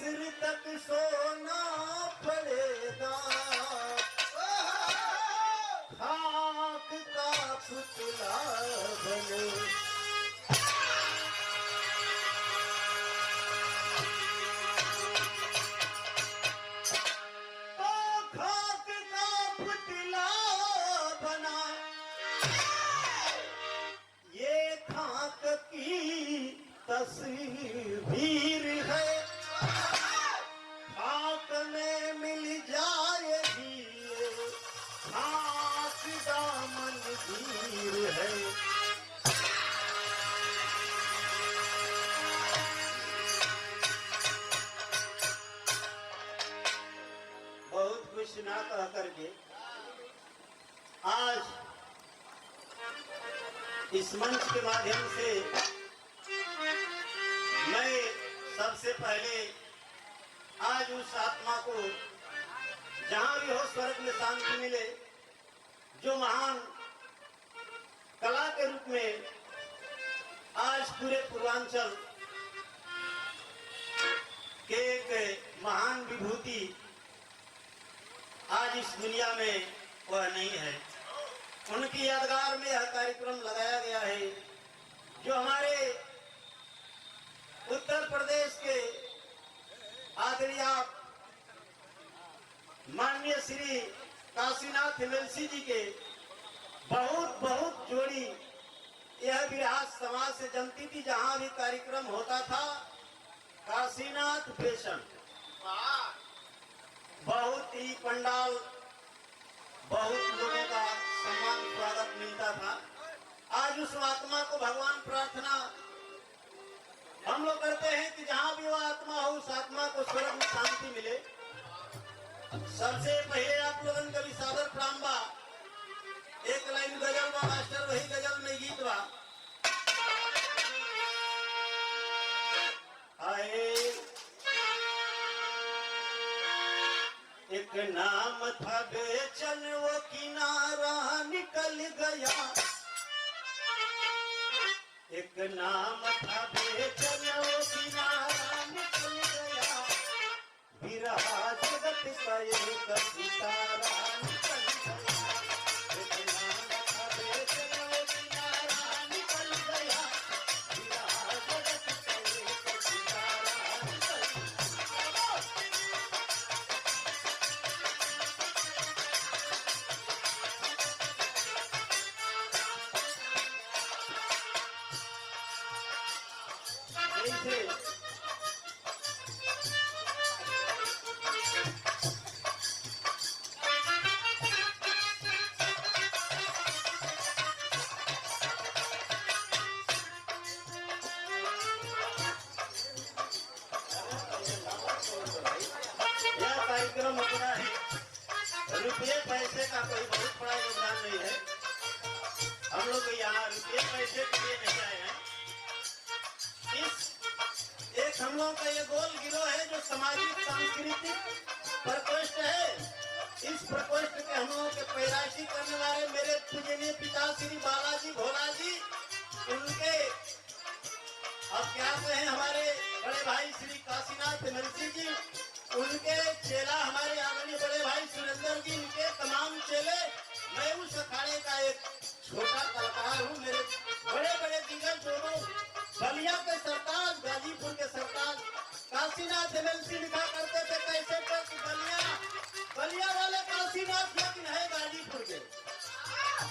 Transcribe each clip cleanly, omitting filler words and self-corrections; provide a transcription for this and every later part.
असर तक सोना पड़ेगा, खाक का पुतला बने। तो खाक का पुतला बना, ये खाक की तस्वीर है, खाक में मिल जाएगी, खाक दामन वीर है। बहुत कुछ ना कह करके आज इस मंच के माध्यम से मैं सबसे पहले आज उस आत्मा को जहां भी हो स्वर्ग में शांति मिले, जो महान कला के रूप में आज पूरे पूर्वांचल के एक महान विभूति आज इस दुनिया में वह नहीं है। उनकी यादगार में यह कार्यक्रम लगाया गया है, जो हमारे उत्तर प्रदेश के आदरणीय माननीय श्री काशीनाथ एमएलसी जी के बहुत जोड़ी यह विरासत समाज से जनती थी। जहां भी कार्यक्रम होता था काशीनाथ फैशन, बहुत ही पंडाल, बहुत लोगों का सम्मान स्वागत मिलता था। आज उस आत्मा को भगवान प्रार्थना हम लोग करते हैं कि जहां भी वो आत्मा हो, उस आत्मा को स्वर्ग में शांति मिले। सबसे पहले आप लोगन का भी सादर प्रणाम बा। एक लाइन गजल बा मास्टर, वही गजल में गीत बा। आए एक नाम था बेचन, वो किनारा निकल गया। एक नाम था बेचन, वो किनारा निकल गया। बिरहा जगत का एक सितारा निकल गया। एक नाम था बेचन, वो किनारा निकल गया। बिरहा जगत का एक सितारा निकल गया। कार्यक्रम अपना है, रुपये पैसे का कोई बहुत बड़ा योगदान नहीं है। हम लोग यहाँ रुपये पैसे के लिए नहीं आए हैं। एक हम लोगों का ये गोल गिरोह है जो सामाजिक सांस्कृतिक प्रकोष्ठ है। इस प्रकोष्ठ के हम लोगों के पैदाइशी करने वाले मेरे पूजनीय पिता श्री बालाजी भोला जी, उनके अब क्या कहें हमारे बड़े भाई श्री काशीनाथ एमएलसी जी, उनके चेला हमारे आदरणीय बड़े भाई सुरेंद्र जी, उनके तमाम चेले। मैं उस अखाड़े का एक छोटा कलाकार हूँ। मेरे बड़े बड़े दिग्गज दोनों बलिया के सरताज, गाजीपुर के सरताज काशीनाथ एमएलसी लिखा करते थे कैसे तक बलिया वाले काशीनाथ, लेकिन है गाजीपुर के।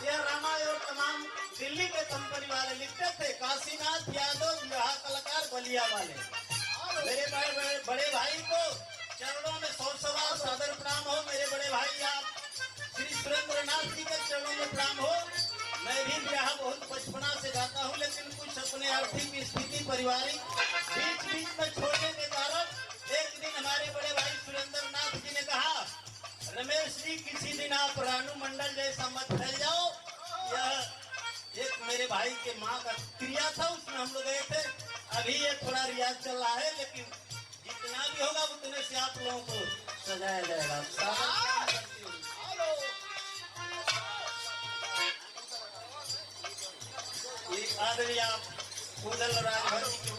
यह रामा और तमाम दिल्ली के कंपनी वाले लिखते थे काशीनाथ यादव विवाह कलाकार बलिया वाले। मेरे बड़े भाई को चरणों में 100 बार सादर प्रणाम हो। मेरे बड़े भाई आप श्री सुरेंद्र नाथ जी के चरणों में प्रणाम हो। मैं भी यहाँ बहुत बचपना से गाता हूँ, लेकिन कुछ अपने आर्थिक स्थिति पारिवारिक बीच में छोड़ने के कारण एक दिन हमारे बड़े भाई सुरेंद्र नाथ जी ने कहा, रमेश जी किसी दिन आप रानू मंडल जैसा मत फैल जाओ। यह एक मेरे भाई के माँ का क्रिया था, उसमें हम लोग गए थे। अभी ये थोड़ा रियाज चल रहा है, लेकिन जितना भी होगा उतने से आप लोगों को सजाया जाएगा। आदरणीय आप राजभर जी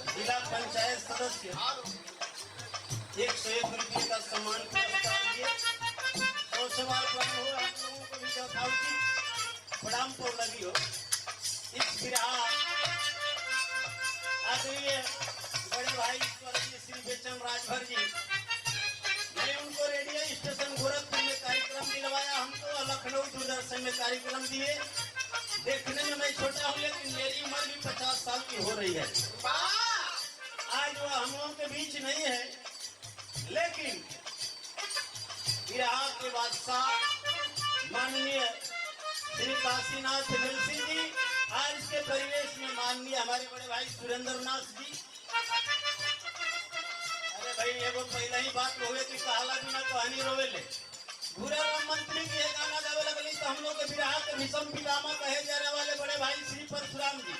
के जिला पंचायत सदस्य 101 रुपये का सम्मान पुरस्कार दिए। 100 सवाल प्रणाम हो आप लोगों को भी चौथाव की प्रणाम पर लगी हो। इस विराह आदरणीय बड़े भाई स्वर्गीय श्री बेचन राजभर जी, मैं उनको रेडियो स्टेशन गोरखपुर में कार्यक्रम दिलवाया, हमको लखनऊ दूरदर्शन में कार्यक्रम दिए। देखने में मैं छोटा हूँ लेकिन मेरी उम्र भी 50 साल की हो रही है। आज वो हम लोगों के बीच नहीं है, लेकिन विराह के बादशाह माननीय श्री काशीनाथ सिंह जी, आज के परिवेश में माननीय हमारे बड़े भाई सुरेंद्र नाथ जी। अरे भाई एगो पहले ही बात हो कि कहला बिना कहानी रोवेले। भूरा राम मंत्री की गाना गावे लगली तो हम लोग के विराह के भीषम पितामह कहे जाने वाले बड़े भाई श्री परशुराम जी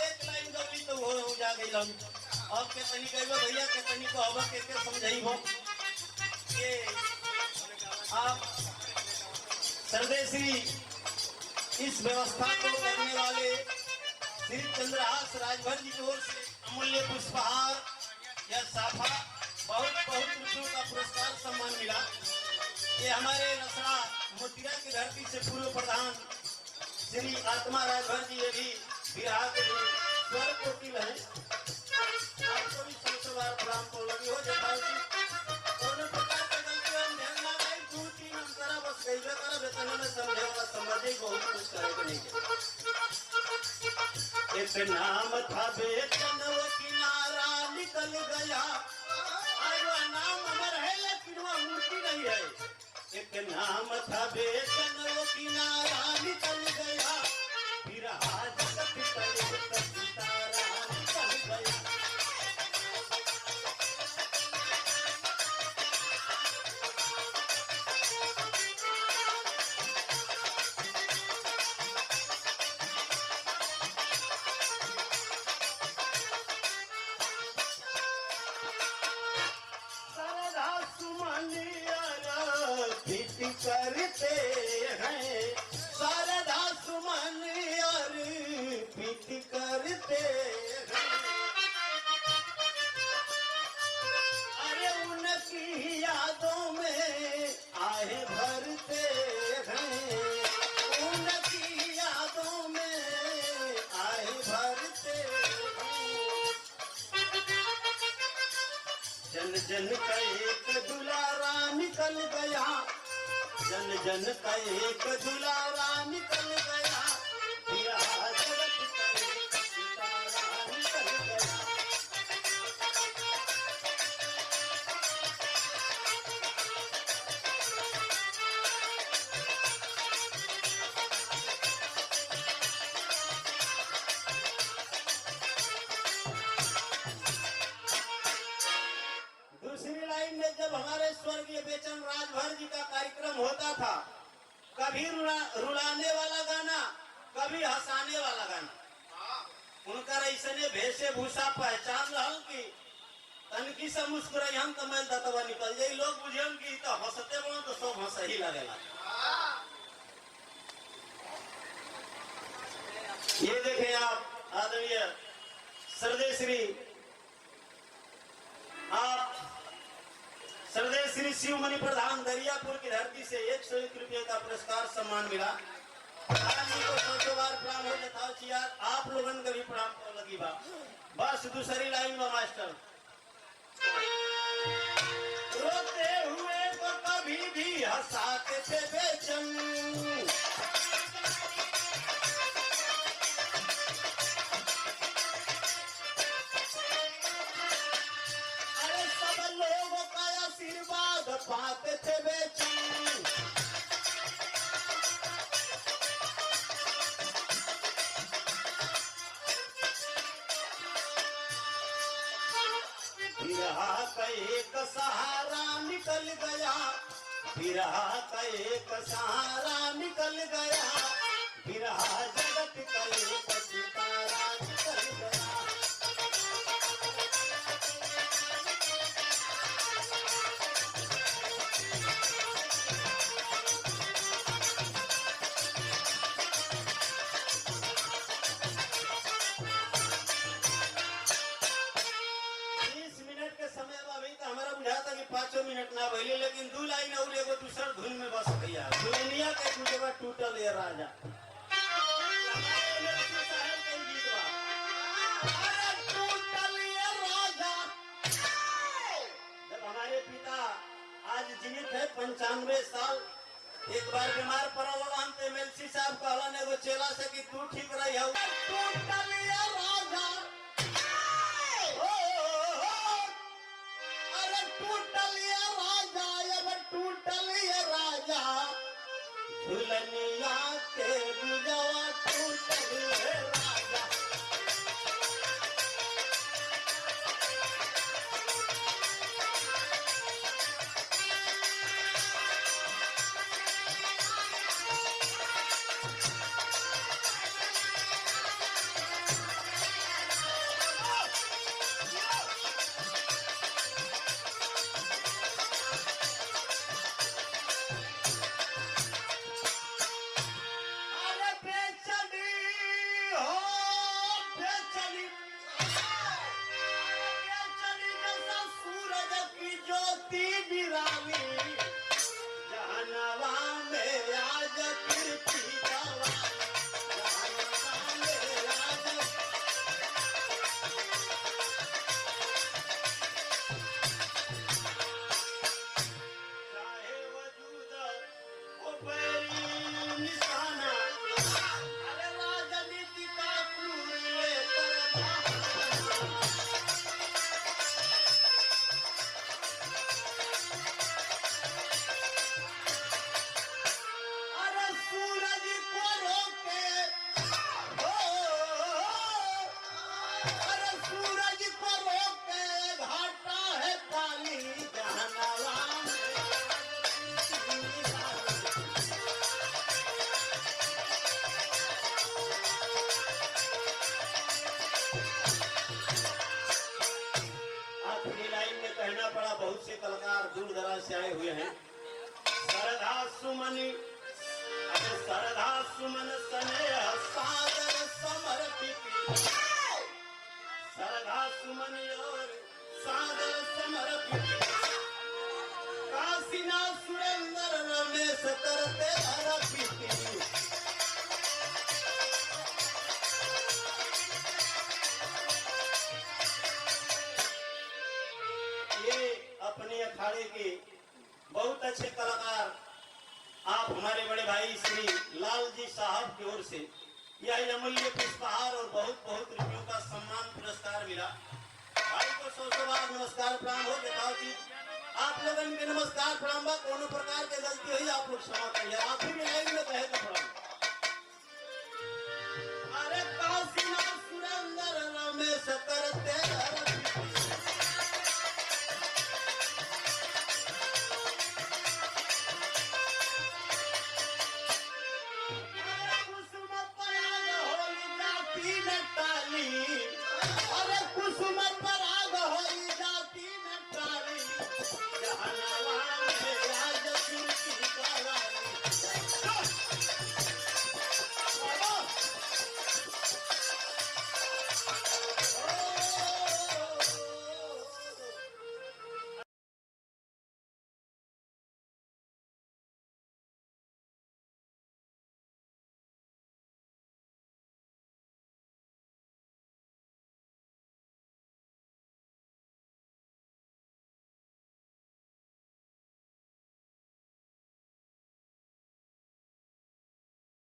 एक लाइन गवली तो हो जा गई। हम अब के तनी कहबो भैया के तनी को अब के समझाइबो कि आप सरदेसी इस व्यवस्था को करने वाले श्री चंद्रहास राजभर जी की ओर से अमूल्य पुष्पहार या साफा बहुत रुपयों का पुरस्कार सम्मान मिला। ये हमारे रसड़ा मोतिया की धरती से पूर्व प्रधान श्री आत्मा राजभर जी, ये भी विराह के स्वर कोटिल है। आपको भी संसवार प्रणाम को लगी हो जता दोनों प्रकार के गलती हम ध्यान ना गई 2-3 अंतरा बस गई करा वेतन में समझे वाला समझे बहुत कुछ करे को नहीं। एक नाम था बेचन वो किनारा निकल गया, आज वो नाम अमर है लेकिन वो मूर्ति नहीं है। एक नाम था बेचन वो किनारा निकल गया, फिर आज जगत सितारा निकल गया। करते हैं शारदा सुमन अर्पित करते हैं, अरे उनकी यादों में आहे भरते हैं, उनकी यादों में आहे भरते हैं। जन जन का एक दुलारा निकल गया, जन जन का एक दुलारा निकल गया, विराह जगत का एक सितारा निकल गया। दूसरी लाइन में जब हमारे स्वर्गीय बेचन राजभर जी का कार्यक्रम होता था, कभी रुलाने वाला गाना, कभी हंसाने वाला गाना। उनका ऐसने वेशभूषा पहचान रहल की तनकी से मुस्कुराई हम तो मैल दतवा निकल जाई, लोग बुझम की तो हंसते बनो तो सब हंस ही लगेला। ये देखें आप आदरणीय सरदेश्री, आप सरदेश्री शिवमणि प्रधान दरियापुर की धरती से 101 रुपये का पुरस्कार सम्मान मिला। प्रधान जी को 100 बार प्रणाम हो जाता यार, आप लोगन का भी प्रणाम को लगी बा। बस दूसरी लाइन में मास्टर, रोते हुए तो कभी भी हंसाते थे बेचन, आशीर्वाद पाते थे बेचन। विरहा का एक सहारा निकल गया, विरहा का एक सहारा निकल गया, विरहा जगत का एक सितारा निकल गया। धुन में बस भैया दुनिया के टूटेगा टूटल ये राजा जब हमारे पिता आज जीवित है 95 साल एक बार बीमार पड़ा वाला हम एमएलसी साहब कहला ने एगो चेला से कि तू ठीक रही है टूटल ये राजा अरे टूटल ये राजा अब टूटल ये राजा झुलनिया के गुजवा टूटल ये राजा बहुत से कलाकार दूर दराज से आए हुए हैं सरधा सुमन स्नेह सागर समर्पित सरधा सुमन और सागर समर्पित काशीना सुरेंद्र रमेश करते अर्पित अपने अखाड़े के बहुत अच्छे कलाकार आप हमारे बड़े भाई श्री लाल जी साहब की ओर से यह अमूल्य पुष्पहार और बहुत बहुत रुपयों का सम्मान पुरस्कार मिला। भाई को 100 बार नमस्कार प्रणाम हो देखाओ जी आप लोगों के नमस्कार प्रणाम कोनो प्रकार के गलती हुई आप लोग क्षमा करिए। आप